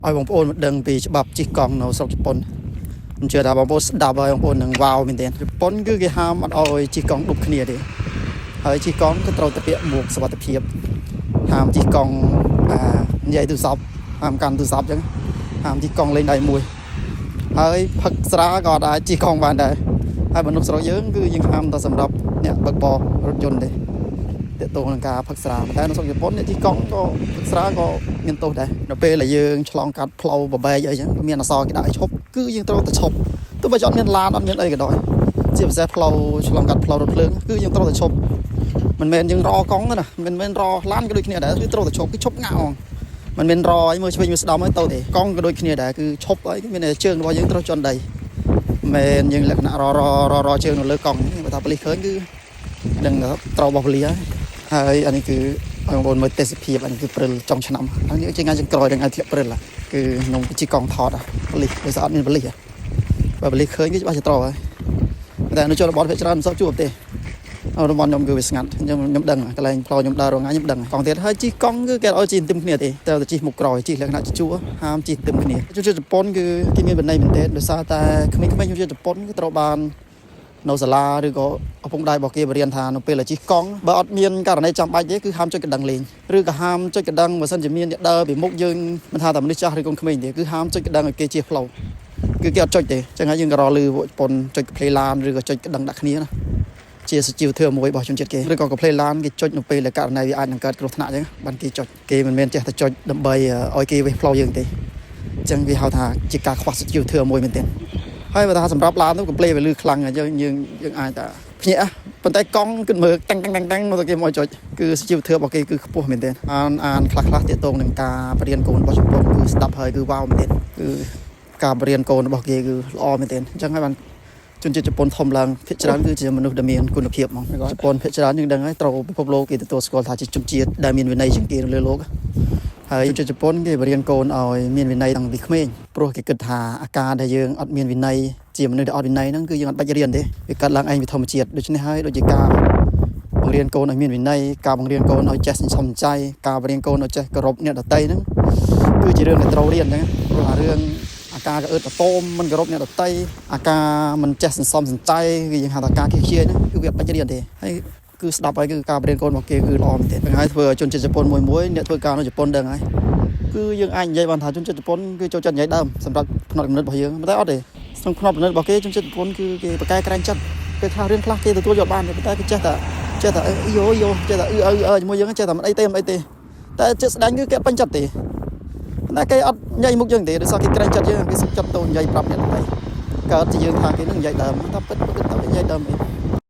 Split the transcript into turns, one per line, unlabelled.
ឲ្យបងប្អូនដឹងពីច្បាប់ជិះកង់នៅស្រុកជប៉ុនខ្ញុំជឿថាបងប្អូនស្ដាប់ហើយបងប្អូននឹងវ៉ាវមែនទែនជប៉ុនគឺគេហាមអត់ឲ្យជិះកង់ដប់គ្នាទេហើយជិះកង់ក៏ត្រូវតែពាក់មួកសុវត្ថិភាពហាមជិះកង់និយាយទូរស័ព្ទហាមកាន់ទូរស័ព្ទអញ្ចឹងហាមជិះកង់លេងដៃមួយហើយផឹកស្រាក៏អាចជិះកង់បានដែរហើយមនុស្សស្រុកយើងគឺយើងហាមតែសម្រាប់អ្នកបើកបររថយន្តទេតើតោះនឹងការផឹកស្រាតែនៅស្រុកជប៉ុនអ្នកជិះកង់ក៏ផឹកស្រាក៏មានទោសដែរនៅពេលដែលយើងឆ្លងកាត់ផ្លូវបបែកអីចឹងមានអសរគេដាក់ឲ្យឈប់គឺយើងត្រូវតែឈប់ទោះបីអត់មានឡានអត់មានអីក៏ដោយជាពិសេសផ្លូវឆ្លងកាត់ផ្លូវរថភ្លើងគឺយើងត្រូវតែឈប់មិនមែនយើងរកង់ទេណាមិនមែនរឡានក៏ដូចគ្នាដែរគឺត្រូវតែឈប់គឺឈប់ងាក់ហ្មងមិនមែនរឲ្យមើលឆ្វេងមើលស្ដាំឲ្យទៅទេកង់ក៏ដូចគ្នាដែរគឺឈប់អីមានតែជើងរបស់យើងត្រូវជន់ដីមែនយើងលក្ខណៈរជើងនៅលើកង់បើថាប៉ូលីសឃើញគឺដឹងត្រូវរបស់ប៉ូលីសហើយអានេះគឺបងប្អូនមើលទេសភាពអានេះគឺព្រិលចុងឆ្នាំហើយនេះជាថ្ងៃចុងក្រោយដល់ថ្ងៃធ្លាក់ព្រិលគឺខ្ញុំជិះកង់ថតប៉ូលីសដោយសារអត់មានប៉ូលីសបើប៉ូលីសឃើញគឺច្បាស់ជាត្រូវហើយតែនៅជនបទភាគច្រើនមិនសូវជួបទេតំបន់ខ្ញុំគឺវាស្ងាត់ខ្ញុំដឹងកន្លែងផ្លូវខ្ញុំដើររងថ្ងៃខ្ញុំដឹងកង់ទៀតហើយជិះកង់គឺគេឲ្យជិះទន្ទឹមគ្នាទេតែជិះមុខក្រោយជិះលក្ខណៈជួហាមជិះទន្ទឹមគ្នាជនជាតិជប៉ុនគឺគេមានវិន័យមែនទេដោយសារតែក្មេងៗជនជាតិជប៉ុនគឺត្រូវបាននៅសាលាឬក៏ឪពុកម្ដាយរបស់គេបរៀនថានៅពេលដែលជិះកង់បើអត់មានករណីចាំបាច់ទេគឺហាមចុចកណ្ដឹងលេងឬក៏ហាមចុចកណ្ដឹងបើសិនជាមានអ្នកដើរពីមុខយើងមិនថាតែមនុស្សចាស់ឬកូនក្មេងទេគឺហាមចុចកណ្ដឹងឲ្យគេជិះផ្លូវគឺគេអត់ចុចទេចឹងហើយយើងក៏រលឺពួកជប៉ុនចុចផ្លេឡានឬក៏ចុចកណ្ដឹងដាក់គ្នាណាជាសជីវធម៌មួយរបស់ជនជាតិគេឬក៏ផ្លេឡានគេចុចនៅពេលដែលករណីវាអាចនឹងកើតគ្រោះថ្នាក់ចឹងបានគេចុចគេមិនមែនចេះតែចុចដើម្បីឲ្យគេវេះផ្លូវយើងទេចឹងវាហៅថាជាការខ្វះសជីវធម៌មួយមែនទេហើយបើថាសម្រាប់ឡាននោះកំ pl វាលឺខ្លាំងយើងអាចថាភ្ញាក់ប៉ុន្តែកង់គិតមើលតាំងមកទៅគេមកចុចគឺសជីវធម៌របស់គេគឺខ្ពស់មែនទេអានខ្លះតាកតងនឹងការបរៀនកូនរបស់ជប៉ុនគឺស្ដាប់ហើយគឺវ៉ាវមែនទេគឺការបរៀនកូនរបស់គេគឺល្អមែនទេអញ្ចឹងហើយបានជនជាតិជប៉ុនធំឡើងភាគច្រើនគឺជាមនុស្សដែលមានគុណភាពហ្មងជប៉ុនភាគច្រើនយើងដឹងហើយត្រូវពិភពលោកគេទទួលស្គាល់ថាជាជនជាតិដែលមានវិន័យជាងគេនៅលើលោកហើយជនជាតិជប៉ុនគេបរៀនកូនឲ្យមានវិន័យតាំងពីក្មេងព្រោះគេគិតថាអាការដែលយើងអត់មានវិន័យជាមនុស្សដែលអត់វិន័យហ្នឹងគឺយើងអត់បាច់រៀនទេវាកាត់ឡើងឯងពីធម្មជាតិដូច្នេះហើយដូចជាការបង្រៀនកូនឲ្យមានវិន័យការបង្រៀនកូនឲ្យចេះសន្សំចៃការបង្រៀនកូនឲ្យចេះគោរពអ្នកដទៃហ្នឹងគឺជារឿងដែលត្រូវរៀនហ្នឹងព្រោះអារឿងអាការកអឺតតោមមិនគោរពអ្នកដទៃអាការមិនចេះសន្សំសំចៃគឺយើងហៅថាការគៀកជាហ្នឹងគឺវាអត់បាច់រៀនទេហើយគឺស្ដាប់ហើយគឺការបរៀនកូនរបស់គេគឺល្អមែនទេហើយធ្វើឲ្យជនជាតិជប៉ុនមួយអ្នកធ្វើការនៅជប៉ុនដឹងហើយគឺយើងអាចនិយាយបានថាជនជាតិជប៉ុនគឺចូលចិត្តនិយាយដើមសម្រាប់ផ្នត់គំនិតរបស់យើងតែអត់ទេក្នុងផ្នត់គំនិតរបស់គេជនជាតិជប៉ុនគឺគេប្រកែកក្រែងចិត្តពេលខ្លះរឿងខ្លះគេទទួលយកបានតែគេចេះតែយោចេះតែជាមួយយើងចេះតែមិនអីទេតែចិត្តស្ដាញ់គឺគេពេញចិត្តទេតែគេអត់និយាយមុខយើងទេដោយសារគេក្រែងចិត្តយើងគេសុខចិត្តទៅនិយាយប្រាប់អ្នកដទៃកើតជាយើងថាគេនឹងនិយាយដើមតែពិតទៅនិយាយដើមអី